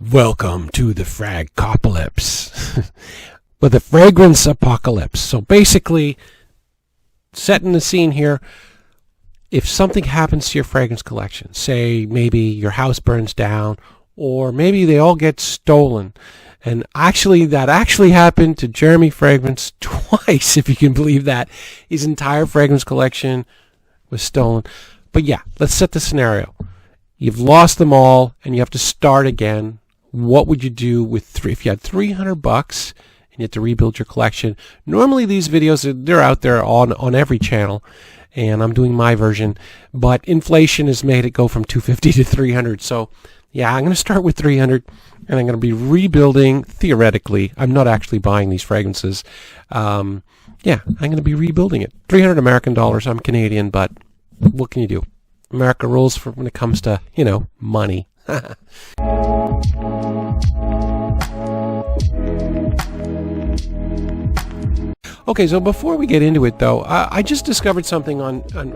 Welcome to the Fragcopolis, but the fragrance apocalypse. So basically, setting the scene here, if something happens to your fragrance collection, say maybe your house burns down, or maybe they all get stolen, and that actually happened to Jeremy Fragrance twice, if you can believe that. His entire fragrance collection was stolen. But yeah, let's set the scenario. You've lost them all, and you have to start again. What would you do with if you had $300 and you had to rebuild your collection? Normally these videos, they're out there on every channel, and I'm doing my version, but inflation has made it go from $250 to $300. So yeah, I'm going to start with $300, and I'm going to be rebuilding, theoretically. I'm not actually buying these fragrances. Yeah, I'm going to be rebuilding it. $300 American dollars. I'm Canadian, but what can you do? America rules when it comes to, money. Okay, so before we get into it, though, I just discovered something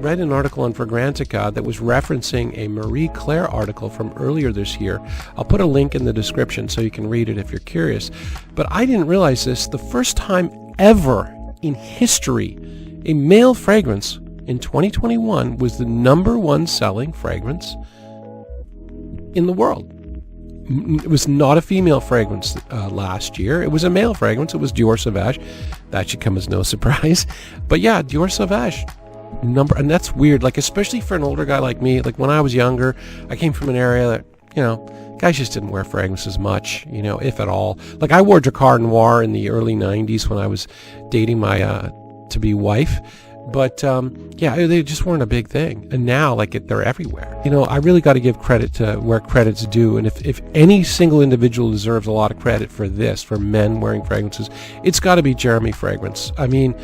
read an article on Fragrantica that was referencing a Marie Claire article from earlier this year. I'll put a link in the description so you can read it if you're curious. But I didn't realize this. The first time ever in history, a male fragrance in 2021 was the #1 selling fragrance in the world. It was not a female fragrance last year. It was a male fragrance. It was Dior Sauvage. That should come as no surprise. But yeah, Dior Sauvage and that's weird. Like, especially for an older guy like me. Like, when I was younger, I came from an area that, guys just didn't wear fragrances much, if at all. Like, I wore Jora Mihail in the early 90s when I was dating my to-be wife. But yeah, they just weren't a big thing, and now they're everywhere. I really got to give credit to where credit's due, and if any single individual deserves a lot of credit for this, for men wearing fragrances, it's got to be Jeremy Fragrance. I mean,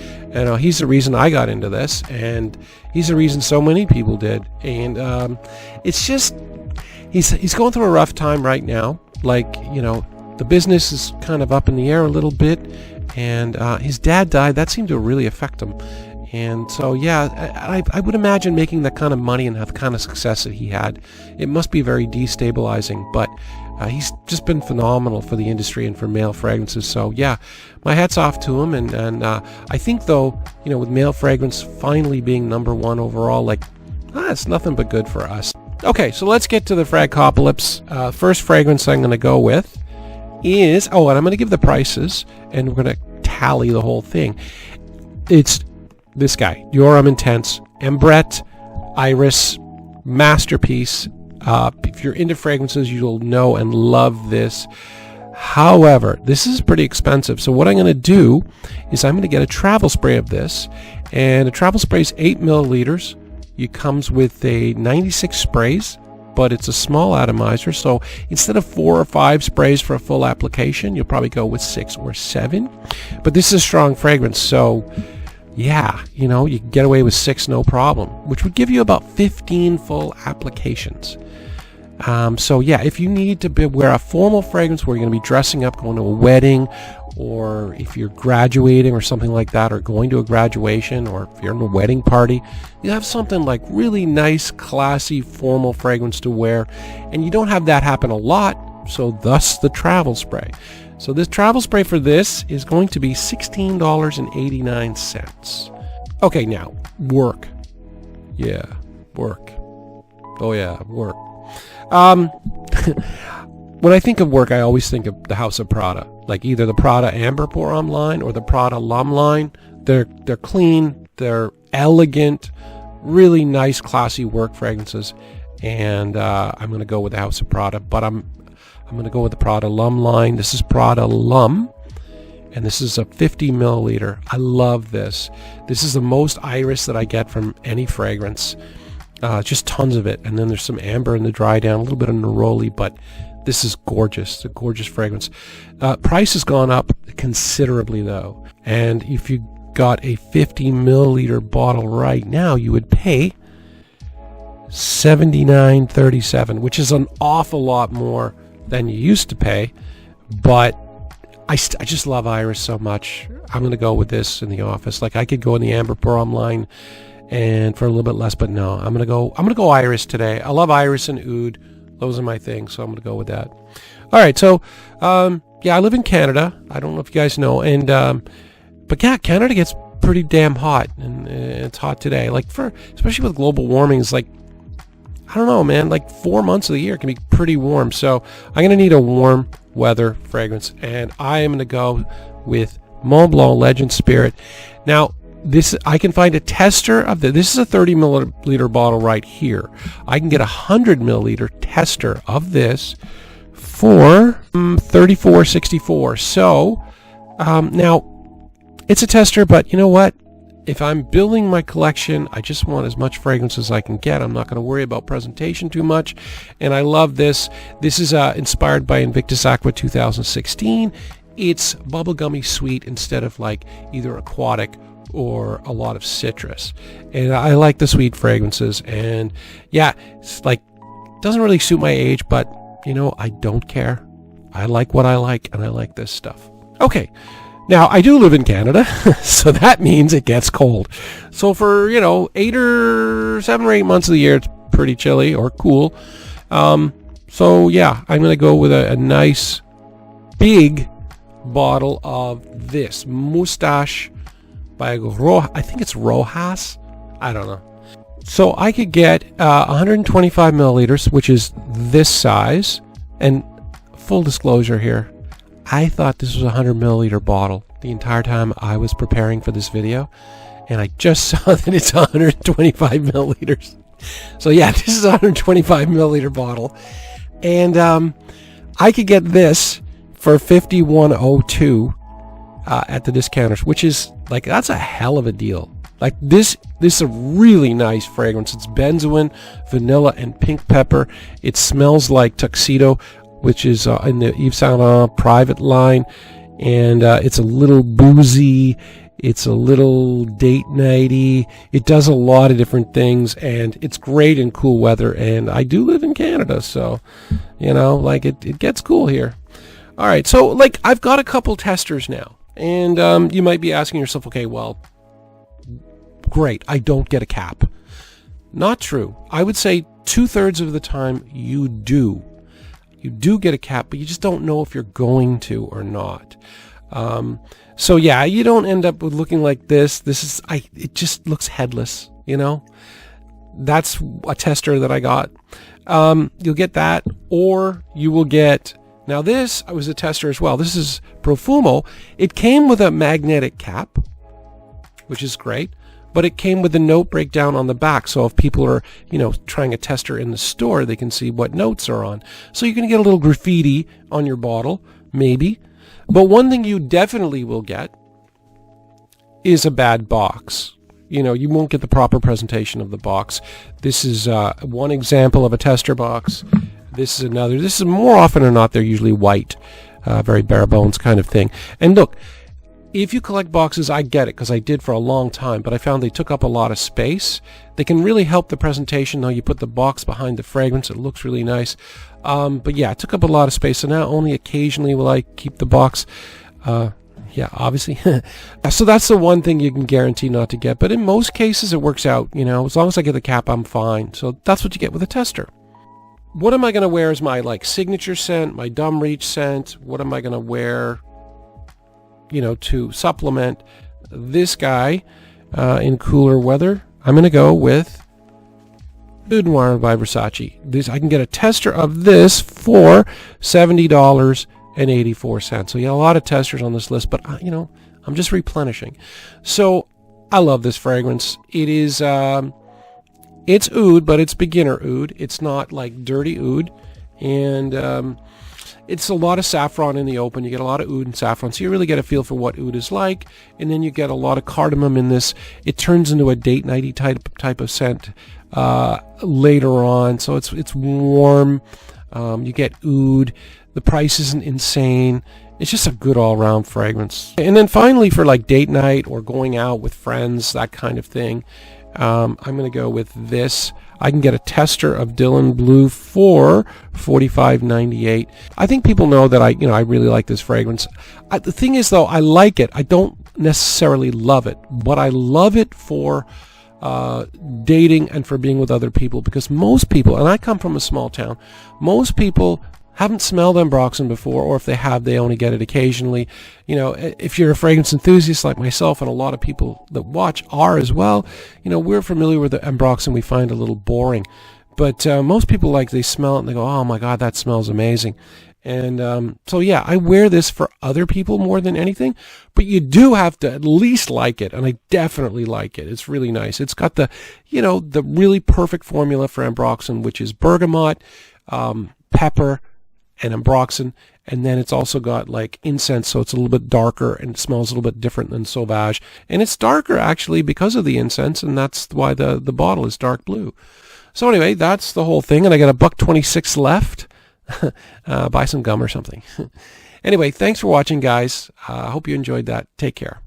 he's the reason I got into this, and he's the reason so many people did. And it's just he's going through a rough time right now. The business is kind of up in the air a little bit, and his dad died. That seemed to really affect him. And so, yeah, I would imagine making that kind of money and have the kind of success that he had, it must be very destabilizing. But he's just been phenomenal for the industry and for male fragrances. So, yeah, my hat's off to him. And I think, though, with male fragrance finally being #1 overall, it's nothing but good for us. Okay, so let's get to the Fragcopolis. First fragrance I'm going to go with is, and I'm going to give the prices, and we're going to tally the whole thing. It's this guy, Jora Intense, Ambrette Iris, masterpiece. If you're into fragrances, you'll know and love this. However, this is pretty expensive. So what I'm going to do is I'm going to get a travel spray of this. And a travel spray is 8 milliliters. It comes with a 96 sprays, but it's a small atomizer. So instead of 4 or 5 sprays for a full application, you'll probably go with 6 or 7. But this is a strong fragrance, so yeah, you can get away with 6 no problem, which would give you about 15 full applications. So yeah, if you need to wear a formal fragrance where you're going to be dressing up, going to a wedding, or if you're graduating or something like that, or going to a graduation, or if you're in a wedding party, you have something like really nice, classy, formal fragrance to wear, and you don't have that happen a lot, so thus the travel spray. So this travel spray for this is going to be $16.89. Okay, now, work. Yeah, work. Oh yeah, work. When I think of work, I always think of the House of Prada. Like either the Prada Amber Pour Homme line or the Prada L'Homme line. They're clean, they're elegant, really nice, classy work fragrances. And I'm going to go with the House of Prada, but I'm going to go with the Prada L'Homme line. This is Prada L'Homme, and this is a 50 milliliter. I love this. This is the most iris that I get from any fragrance. Just tons of it. And then there's some amber in the dry down, a little bit of neroli, but this is gorgeous. It's a gorgeous fragrance. Price has gone up considerably, though. And if you got a 50 milliliter bottle right now, you would pay $79.37, which is an awful lot more than you used to pay, but I just love iris so much. I'm going to go with this in the office. I could go in the Amber Pour Homme line and for a little bit less, but no, I'm going to go iris today. I love iris and oud. Those are my things, so I'm going to go with that. All right, so yeah, I live in Canada. I don't know if you guys know, and but yeah, Canada gets pretty damn hot, and it's hot today. Like especially with global warming, it's like, I don't know, man. Like 4 months of the year can be pretty warm. So I'm gonna need a warm weather fragrance, and I am gonna go with Montblanc Legend Spirit. Now, I can find a tester of this is a 30 milliliter bottle right here. I can get a 100 milliliter tester of this for $34.64. So now it's a tester, but you know what? If I'm building my collection, I just want as much fragrance as I can get. I'm not going to worry about presentation too much. And I love this. This is inspired by Invictus Aqua 2016. It's bubblegummy sweet instead of like either aquatic or a lot of citrus. And I like the sweet fragrances. And yeah, it's like, doesn't really suit my age, but you know, I don't care. I like what I like, and I like this stuff. Okay. Now, I do live in Canada, so that means it gets cold. So for, 7 or 8 months of the year, it's pretty chilly or cool. So yeah, I'm going to go with a nice big bottle of this Moustache by I think it's Rochas. I don't know. So I could get 125 milliliters, which is this size. And full disclosure here, I thought this was a 100 milliliter bottle the entire time I was preparing for this video, and I just saw that it's 125 milliliters. So yeah, this is a 125 milliliter bottle, and I could get this for $51.02 at the discounters, which is like, that's a hell of a deal. Like this is a really nice fragrance. It's benzoin, vanilla, and pink pepper. It smells like Tuxedo, which is in the Yves Saint Laurent private line, and it's a little boozy, it's a little date nighty. It does a lot of different things, and it's great in cool weather. And I do live in Canada, so like it gets cool here. All right, so like I've got a couple testers now, and you might be asking yourself, okay, well, great, I don't get a cap. Not true. I would say 2/3 of the time you do. You do get a cap, but you just don't know if you're going to or not. So yeah, you don't end up with looking like this. It just looks headless, That's a tester that I got. You'll get that, or you will get, now this, I was a tester as well. This is Profumo. It came with a magnetic cap, which is great. But it came with a note breakdown on the back, so if people are, trying a tester in the store, they can see what notes are on. So you can get a little graffiti on your bottle, maybe. But one thing you definitely will get is a bad box. You won't get the proper presentation of the box. This is one example of a tester box. This is another. This is more often than not, they're usually white, very bare bones kind of thing. And look, if you collect boxes, I get it, because I did for a long time, but I found they took up a lot of space. They can really help the presentation, though. You put the box behind the fragrance, it looks really nice. But yeah, it took up a lot of space, so now only occasionally will I keep the box. Yeah, obviously. So that's the one thing you can guarantee not to get, but in most cases it works out. As long as I get the cap, I'm fine. So that's what you get with a tester. What am I going to wear as my signature scent, my dumb reach scent? What am I going to wear to supplement this guy in cooler weather? I'm going to go with Oud Noir by Versace. I can get a tester of this for $70.84. So yeah, a lot of testers on this list, but I'm just replenishing. So I love this fragrance. It is it's oud, but it's beginner oud. It's not like dirty oud, and it's a lot of saffron in the open. You get a lot of oud and saffron, so you really get a feel for what oud is like. And then you get a lot of cardamom in this. It turns into a date nighty type of scent later on. So it's warm. You get oud. The price isn't insane. It's just a good all-around fragrance. And then finally, for date night or going out with friends, that kind of thing, I'm going to go with this. I can get a tester of Dylan Blue for $45.98. I think people know that I really like this fragrance. The thing is, though, I like it. I don't necessarily love it, but I love it for dating and for being with other people, because most people, and I come from a small town, most people haven't smelled Ambroxan before, or if they have, they only get it occasionally. You know, if you're a fragrance enthusiast like myself, and a lot of people that watch are as well, you know, we're familiar with the Ambroxan. We find it a little boring. But most people, like, they smell it and they go, oh my God, that smells amazing. And so yeah, I wear this for other people more than anything, but you do have to at least like it, and I definitely like it. It's really nice. It's got the, you know, the really perfect formula for Ambroxan, which is bergamot, pepper, and Ambroxan, and then it's also got like incense, so it's a little bit darker and it smells a little bit different than Sauvage, and it's darker actually because of the incense, and that's why the bottle is dark blue. So anyway, that's the whole thing, and I got $1.26 left. Buy some gum or something. Anyway, thanks for watching, guys. I hope you enjoyed that. Take care.